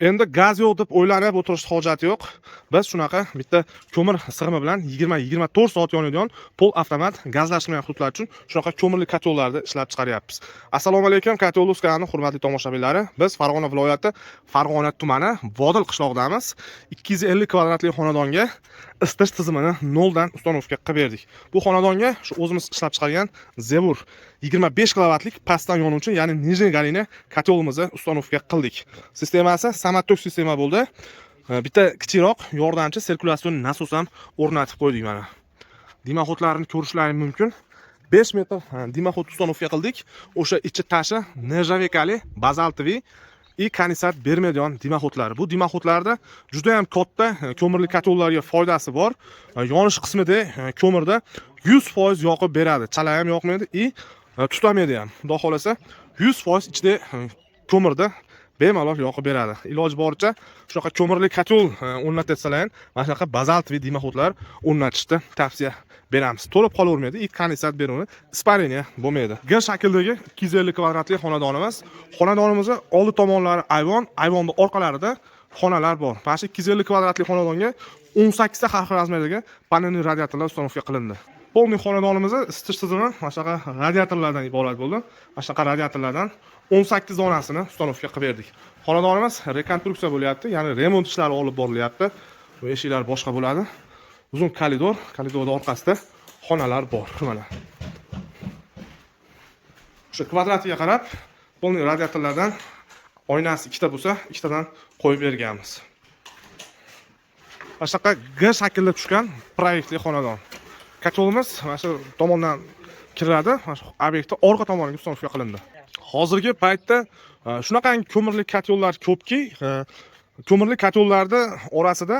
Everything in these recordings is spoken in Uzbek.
Endi gaz yo'q deb o'ylanib o'tirishga hojat yo'q. Biz shunaqa bitta ko'mir sig'imi bilan 20-24 soat yonadigan pol avtomat gazlashtirmagan hududlar uchun shunaqa ko'mirli kotellarni ishlab chiqaryapmiz. Assalomu alaykum, Kotel.uz kanalining hurmatli tomoshabinlari. Biz Farg'ona viloyati Farg'ona tumani Vodil qishlog'idamiz. 250 kvadratli xonadonga isitish tizimini noldan ustanovka qilib berdik. Bu xonadonga shu o'zimiz ishlab chiqargan Zebur 25 kilovatlik pastdan yonuvchi, ya'ni nijniy galina kotelimizni ustanovka qildik. Sistemasi samattok sistema bo'ldi. Bitta kichikroq yordamchi sirkulyasion nasos ham o'rnatib qo'ydik mana. Dimoxodlarni ko'rishlaringiz mumkin. 5 metr dimoxod ustanovka qildik. O'sha ichi tashi nerjavikali bazaltoviy и kondensat bermaydigan dimoxodlar. Bu dimoxodlarda juda ham katta ko'mirli kotellarga foydasi bor. Yonish qismida ko'mirda 100% yoqib beradi. Chala ham yoqmaydi и tutamaydi ham. Xudo xolasa 100% ichida ko'mirda bemalol yoqib beradi. Iloji boricha shunaqa ko'mirli kotel o'rnatsalaring, mana shunaqa bazaltoviy dimoxodlar o'rnatishni tavsiya beramiz. To'lib qolavermaydi, и kondensat beruvni ispareniya bo'lmaydi. G shakldagi 250 kvadratli xonadonimiz. Xonadonimizda oldi tomonlari ayvon, ayvonning orqalarida xonalar bor. Mana shu 250 kvadratli xonadonga 18 ta xalq razmerdagi panelli radiatorlar ustanovka qilindi. Polniy xonadonimizda isitish tizimi mana shunaqa radiatorlardan iborat bo'ldi. Mana shunaqa radiatorlardan 18 donasini ustanovka qilib berdik. Xonadonimiz rekonstruksiya bo'lyapti, ya'ni remont ishlari olib borilyapti. Bu eshiklar boshqa bo'ladi. Uzun koridor, koridorning orqasida xonalar bor. Mana. O'sha kvadratiga qarab, polniy radiatorlardan oynasi ikkita bo'lsa, ikkitadan qo'yib berganmiz. Mana shunaqa G shaklda tushgan proyektli xonadon. Kotelimiz mana shu tomondan kiradi, mana shu obyektda orqa tomoniga ustanovka qilindi. Hozirgi paytda shunaqa ko'mirli kotellar ko'pki, ko'mirli kotellarning orasida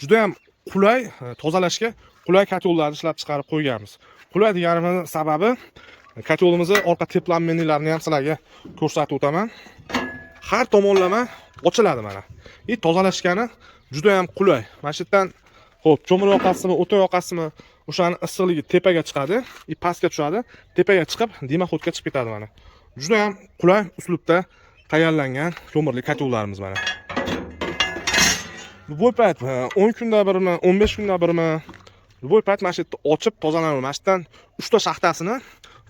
juda ham qulay, tozalashga qulay kotellarni ishlab chiqarib qo'yganmiz. Qulay deganimizning sababi kotelimizning orqa teplanmenilarini ham sizlarga ko'rsatib o'taman. Har tomonlama ochiladi mana. И tozalashgani juda ham qulay. Mana shu yerdan xo'p, ko'mir yoqasimi, o'tin yoqasimi, o'shani issiqligi tepaga chiqadi, и pastga tushadi, tepaga chiqib, dimoxodga chiqib ketadi mana. Juda ham qulay uslubda tayyorlangan ko'mirli kotellarimiz mana. Bu payt 10 kunda birmi, 15 kunda birmi, bu payt mana shu yerda ochib tozalanadi. Mana shu yerdan 3 ta shaxtasini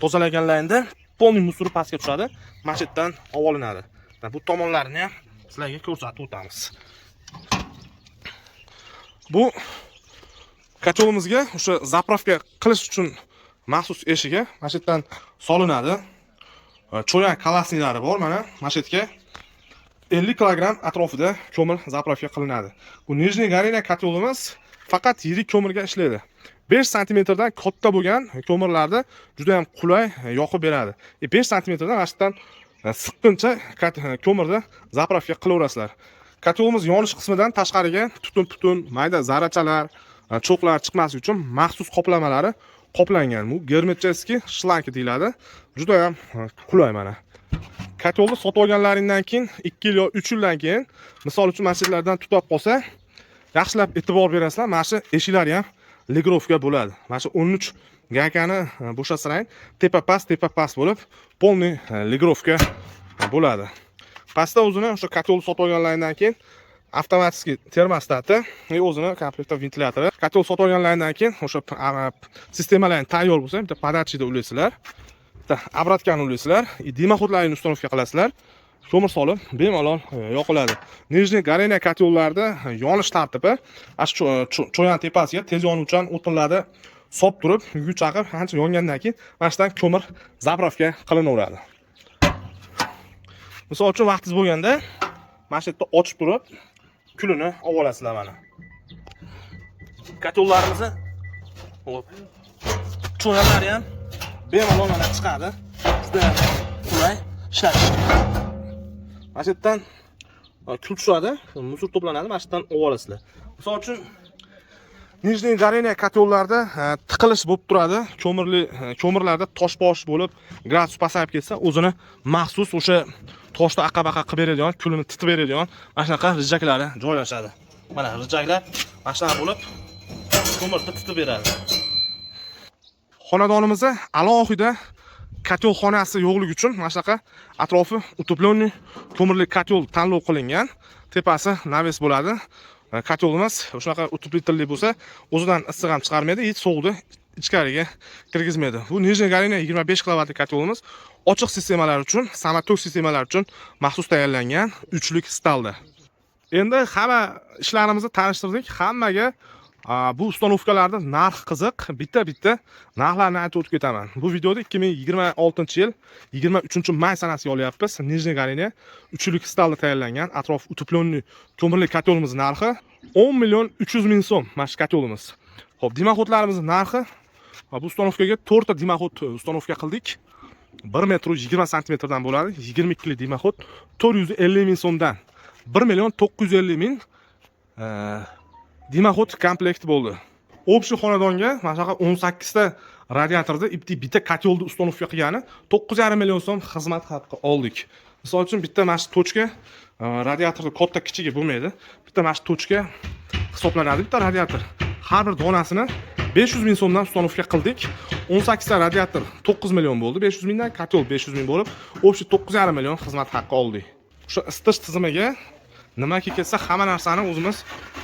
tozalaganlarida polniy musor pastga tushadi, mana shu yerdan olinadi. Bu tomonlarini ham sizlarga ko'rsatib o'tamiz. Bu kotelimizga o'sha zapravka qilish uchun maxsus eshigi mana shu yerdan solinadi. Cho'yan kolasnilari bor mana. Mana shu yerga 50 kilogramm atrofida ko'mir zapravka qilinadi. Bu nijniy galina kotelimiz faqat yirik ko'mirga ishlaydi. 5 santimetrdan katta bo'lgan ko'mirlarda juda ham qulay yoqib beradi. 5 santimetrdan mana shu yerdan siqqincha ko'mirda zapravka qilaverasizlar. Kotelimiz yonish qismidan tashqariga tutun mayda zarrachalar, cho'qlar chiqmasligi uchun maxsus qoplamalari qoplangan. Bu germetcheskiy shlank deyiladi. Juda ham qulay mana. Kotelni sotib olganlaringdan keyin 2 yil yo 3 yildan keyin, misol uchun masjidlardan tutib qolsa, yaxshilab e'tibor berasizlar. Mana shu eshiklari ham ligrovka bo'ladi. Mana shu 13 gaykani bo'shatsang, tepa past bo'lib, polniy ligrovka bo'ladi. Pastda o'zini o'sha kotelni sotib olganlaringdan keyin avtomatik termostati va o'zini komplekt ventilyatori. Kotel sotib olganlaringdan keyin o'sha sistemalarni tayyor bo'lsa, bitta podachida ulaysizlar. Bitta obrotkani ulaysizlar, dimoxodlarni ustanovka qilasizlar. Ko'mir solib bemalol yoqiladi. Nijniy galina kotellarda yonish tartibi cho'yan tepasiga tez yonuvchan o'tinlarni solib turib, yuk chaqib, ancha yongandan keyin mana shundan ko'mir zapravka qilinaveradi. Misol uchun vaqtingiz bo'lganda mana shu yerda ochib turib, kulini olib olasizlar mana. Kotellarimizni hop. Cho'yanlari ham bemalol mana chiqadi. Juda qulay ishlash. Mana shu yerdan kul tushadi, musor to'planadi, mana shu yerdan olib olasizlar. Misol uchun nijniy galina kotellarda tiqilish bo'lib turadi. Ko'mirlarda toshbosh bo'lib, gradus pasayib ketsa, o'zini maxsus o'sha toshni aqabaqa qilib beradigan, kulini titib beradigan mana shunaqa rijaklari joylashadi. Mana rijaklar mana shunaqa bo'lib ko'mirni titib beradi. Xonadonimizda alohida kotel xonasi yo'qligi uchun mana shunaqa atrofi утепленный ko'mirli kotel tanlov qilingan. Tepasi naves bo'ladi. Kotelimiz shunaqa утеплительный bo'lsa, o'zidan issiq ham chiqarmaydi, hech sovuqni ichkariga kirgizmaydi. Bu Nijniy Galina 25 kilovatlik kotelimiz ochiq sistemalar uchun, samotok sistemalar uchun maxsus tayyorlangan 3lik stalda. Endi hamma ishlarimizni tanishtirdik. Hammaga bu ustanovkalarda narx qiziq. Bitta narxlarni aytib o'tib ketaman. Bu videoda 2026-yil 23-may sanasiga olyapmiz. Nijniy Galina 3lik stalda tayyorlangan atrof утепленный ko'mirli kotelimiz narxi 10 million 300 ming so'm. Mana shu kotelimiz. Xo'p, dimoxodlarimizning narxi bu ustanovkaga 4 ta dimoxod ustanovka qildik. 1 metr 20 santimetrdan bo'ladi. 22 lik dimoxod 450 ming so'mdan 1 million 950 ming dimoxod komplekt bo'ldi. Общий xonadonga mana shunaqa 18 ta radiatorda bitta kotelni ustanovka qilgani 9,5 million so'm xizmat haqqi oldik. Misol uchun bitta mana shu tochka radiatorda katta kichigi bo'lmaydi. Bitta mana shu tochka hisoblanadi bitta radiator. Har bir donasini 500 ming so'mdan ustanovka qildik. 18 ta radiator 9 million bo'ldi. 500 mingdan kotel 500 ming bo'lib, общий 9,5 million xizmat haqqi oldik. Shu isitish tizimiga nimaki kelsa hamma narsani o'zimiz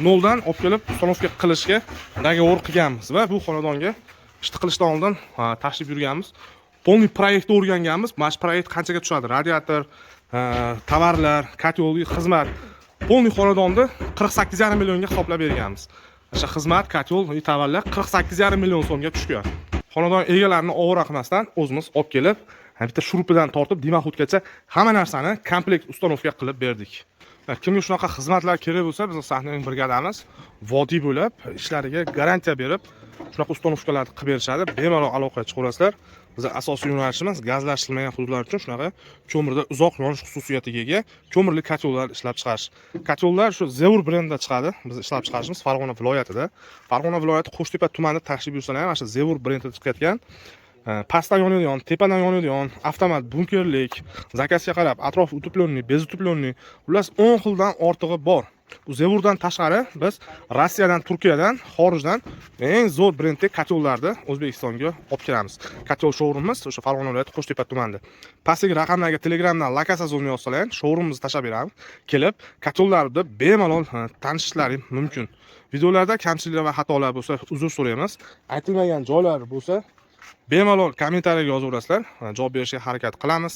noldan olib kelib ustanovka qilishga договор qilganmiz va bu xonadonga ishni qilishdan oldin tashrif yurganmiz. Полный proyektni o'rganganmiz. Mana shu proyekt qanchaga tushadi? Radiator, tovarlar, kotel, xizmat. Полный xonadonni 48,5 millionga hisoblab berganmiz. O'sha xizmat, kotel va tovarlar 48,5 million so'mga tushgan. Xonadon egalarini ovora qilmasdan o'zimiz olib kelib, bitta shurupidan tortib dimoxodgacha hamma narsani komplekt ustanovka qilib berdik. Kimga shunaqa xizmatlar kerak bo'lsa, biz sahnaning brigadamiz vodiy bo'lib, ishlariga garantiya berib, shunaqa ustanovkalarni qilib berishadi. Bemalol aloqaga chiqaverasizlar. Bizning asosiy yo'nalishimiz gazlashtirilmagan hududlar uchun shunaqa ko'mirda uzoq yonish xususiyatiga ega ko'mirli kotellar ishlab chiqarish. Kotellar shu Zevur brendida chiqadi. Biz ishlab chiqarishimiz Farg'ona viloyatida. Farg'ona viloyati Qo'shtepa tumanida tashrif buyursalar ham, mana shu Zevur brendida chiqayotgan pastdan yonadigan, tepadan yonadigan, avtomat bunkerlik, zakazga qarab, atrof утепленный, bezutepленный, ular 10 xildan ortig'i bor. Bu Zevurdan tashqari biz Rossiyadan, Turkiyadan, xorijdan eng zo'r brendli kotellarni O'zbekistonga olib kelamiz. Kotel showroomimiz o'sha Farg'ona viloyati Qo'shtepa tumanida. Pastdagi raqamlarga Telegramdan lokatsiya yozib yozsalar, showroomimizni tashlab beramiz. Kelib, kotellarni bemalol tanishishlaring mumkin. Videolarda kamchiliklar va xatolar bo'lsa, uzr so'raymiz. Aytilmagan joylar bo'lsa, bemalol kommentariyaga yozaverasizlar, javob berishga harakat qilamiz.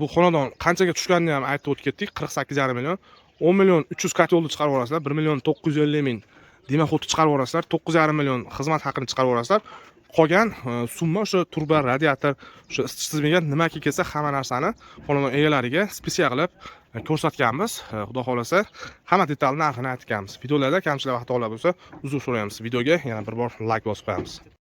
Bu xonadon qanchaga tushganini ham aytib o'tib ketdik. 48,5 million. 10 million 300 kotelni chiqarib olasizlar. 1 million 950 ming dimoxodni chiqarib olasizlar. 9,5 million xizmat haqini chiqarib olasizlar. Qolgan summa o'sha turba, radiator, o'sha isitish tizimiga nimaki kelsa hamma narsani xonadon egalariga spesial qilib ko'rsatganmiz. Xudo xolasa hamma detalni narxini aytganmiz. Videolarda kamchilik va xatolar bo'lsa, uzr so'raymiz. Videoga yana bir bor like bosib qo'yamiz.